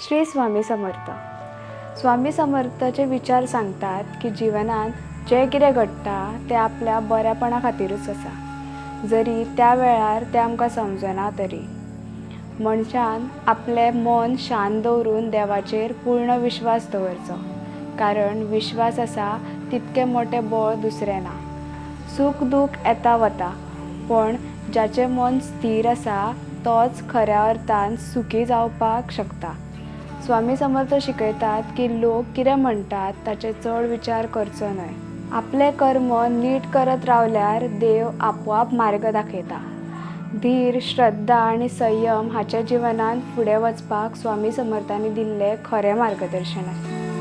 श्री स्वामी समर्थ. स्वामी समर्थाचे विचार सांगतात की जीवनात जे कितें घडटा ते आपल्या बऱ्यापणा खातीरूच आसा, जरी त्या वेळार ते आमकां समजना तरी. मनशान आपलें मन शांत दवरून देवाचेर पूर्ण विश्वास दवरचो, कारण विश्वास आसा तितकें मोठें बळ दुसरें ना. सूख दूख येता वता, पण जाचें मन स्थिर आसा तोच खऱ्या अर्थान सुखी जावपाक शकता. स्वामी समर्थ शिकयतात की लोक कितें म्हणटात ताचे चड विचार करचो न्हय. आपले कर्म नीट करत रावल्यार देव आपोआप मार्ग दाखयता. धीर, श्रद्धा आनी संयम हाच्या जिवनांत फुडें वचपाक स्वामी समर्थांनी दिल्लें खरें मार्गदर्शन आसा.